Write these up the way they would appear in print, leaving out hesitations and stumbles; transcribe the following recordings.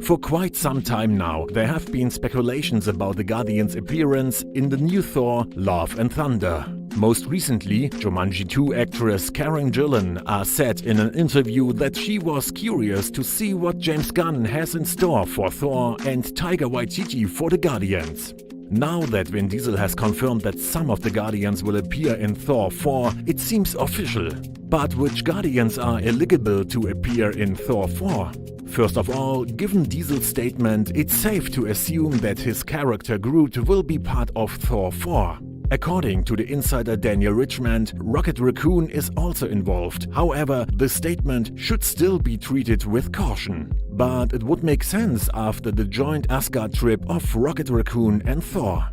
For quite some time now, there have been speculations about the Guardians' appearance in the new Thor: Love and Thunder. Most recently, Jumanji 2 actress Karen Gillan said in an interview that she was curious to see what James Gunn has in store for Thor and Taika Waititi for the Guardians. Now that Vin Diesel has confirmed that some of the Guardians will appear in Thor 4, it seems official. But which Guardians are eligible to appear in Thor 4? First of all, given Diesel's statement, it's safe to assume that his character Groot will be part of Thor 4. According to the insider Daniel Richmond, Rocket Raccoon is also involved. However, the statement should still be treated with caution. But it would make sense after the joint Asgard trip of Rocket Raccoon and Thor.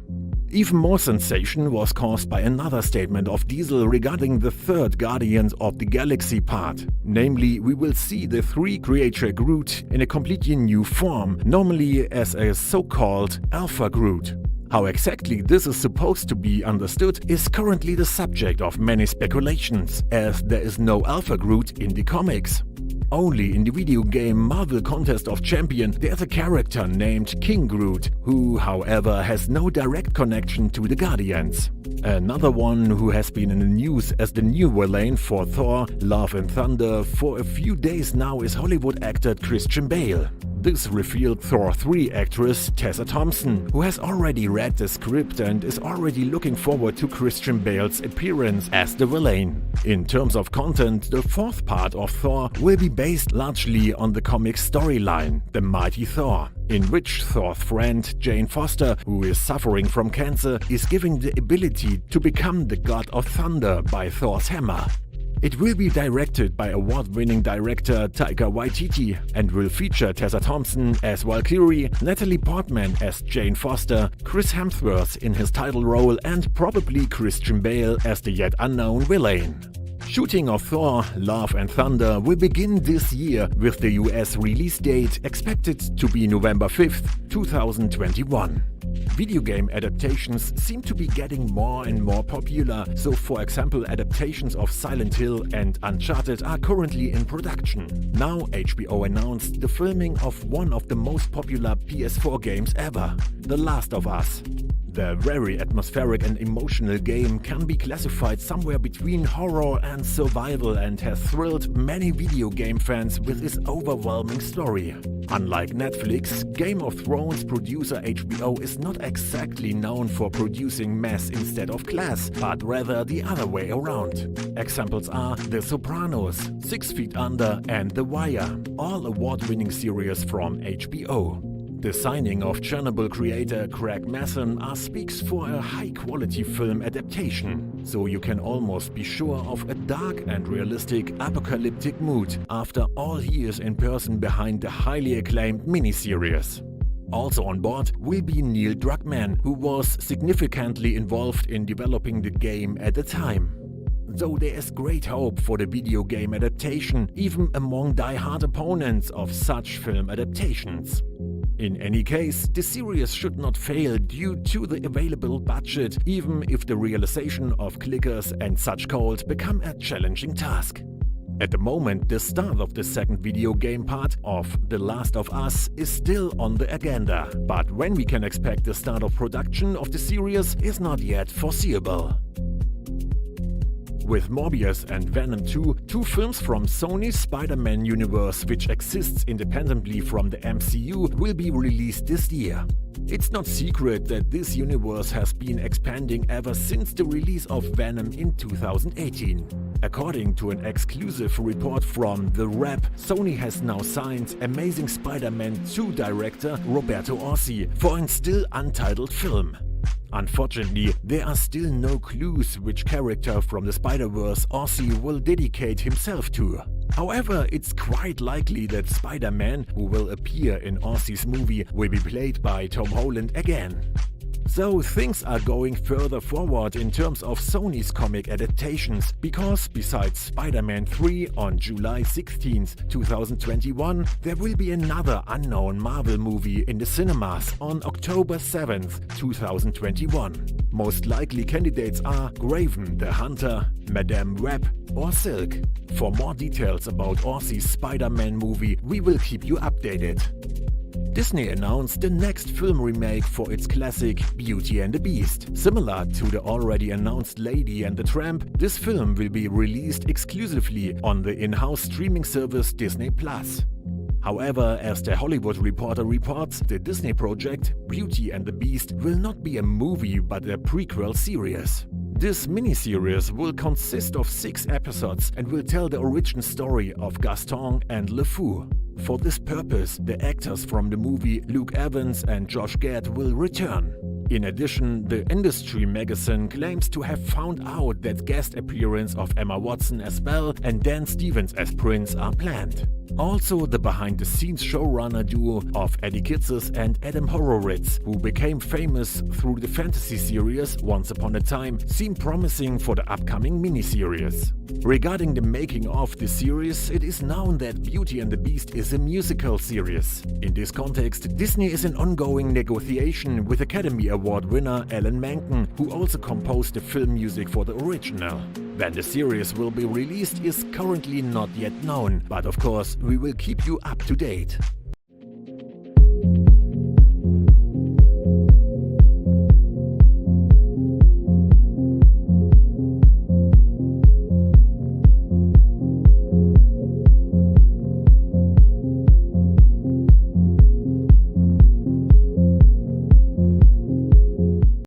Even more sensation was caused by another statement of Diesel regarding the third Guardians of the Galaxy part. Namely, we will see the three-creature Groot in a completely new form, normally as a so-called Alpha Groot. How exactly this is supposed to be understood is currently the subject of many speculations, as there is no Alpha Groot in the comics. Only in the video game Marvel Contest of Champions there's a character named King Groot, who, however, has no direct connection to the Guardians. Another one who has been in the news as the new villain for Thor: Love and Thunder for a few days now is Hollywood actor Christian Bale. This revealed Thor 3 actress Tessa Thompson, who has already read the script and is already looking forward to Christian Bale's appearance as the villain. In terms of content, the fourth part of Thor will be based largely on the comic storyline, The Mighty Thor, in which Thor's friend Jane Foster, who is suffering from cancer, is given the ability to become the god of thunder by Thor's hammer. It will be directed by award-winning director Taika Waititi and will feature Tessa Thompson as Valkyrie, Natalie Portman as Jane Foster, Chris Hemsworth in his title role and probably Christian Bale as the yet unknown villain. Shooting of Thor: Love and Thunder will begin this year with the US release date expected to be November 5th, 2021. Video game adaptations seem to be getting more and more popular, so for example adaptations of Silent Hill and Uncharted are currently in production. Now HBO announced the filming of one of the most popular PS4 games ever, The Last of Us. The very atmospheric and emotional game can be classified somewhere between horror and survival and has thrilled many video game fans with its overwhelming story. Unlike Netflix, Game of Thrones producer HBO is not exactly known for producing mass instead of class, but rather the other way around. Examples are The Sopranos, 6 Feet Under and The Wire, all award-winning series from HBO. The signing of Chernobyl creator Craig Mazin speaks for a high-quality film adaptation, so you can almost be sure of a dark and realistic apocalyptic mood after all he is in person behind the highly acclaimed miniseries. Also on board will be Neil Druckmann, who was significantly involved in developing the game at the time. Though there is great hope for the video game adaptation, even among die-hard opponents of such film adaptations. In any case, the series should not fail due to the available budget, even if the realization of clickers and such gold become a challenging task. At the moment, the start of the second video game part of The Last of Us is still on the agenda, but when we can expect the start of production of the series is not yet foreseeable. With Morbius and Venom 2, two films from Sony's Spider-Man universe which exists independently from the MCU will be released this year. It's not secret that this universe has been expanding ever since the release of Venom in 2018. According to an exclusive report from The Wrap, Sony has now signed Amazing Spider-Man 2 director Roberto Orci for a still untitled film. Unfortunately, there are still no clues which character from the Spider-Verse Orci will dedicate himself to. However, it's quite likely that Spider-Man, who will appear in Orci's movie, will be played by Tom Holland again. So things are going further forward in terms of Sony's comic adaptations, because besides Spider-Man 3 on July 16, 2021, there will be another unknown Marvel movie in the cinemas on October 7, 2021. Most likely candidates are Graven the Hunter, Madame Web or Silk. For more details about Orci's Spider-Man movie, we will keep you updated. Disney announced the next film remake for its classic Beauty and the Beast. Similar to the already announced Lady and the Tramp, this film will be released exclusively on the in-house streaming service Disney+. However, as The Hollywood Reporter reports, the Disney project, Beauty and the Beast, will not be a movie but a prequel series. This miniseries will consist of 6 episodes and will tell the origin story of Gaston and LeFou. For this purpose, the actors from the movie Luke Evans and Josh Gad will return. In addition, the industry magazine claims to have found out that guest appearance of Emma Watson as Belle and Dan Stevens as Prince are planned. Also, the behind-the-scenes showrunner duo of Eddie Kitsis and Adam Horowitz, who became famous through the fantasy series Once Upon a Time, seem promising for the upcoming miniseries. Regarding the making of the series, it is known that Beauty and the Beast is a musical series. In this context, Disney is in ongoing negotiation with Academy Award winner Alan Menken, who also composed the film music for the original. When the series will be released is currently not yet known, but of course we will keep you up to date.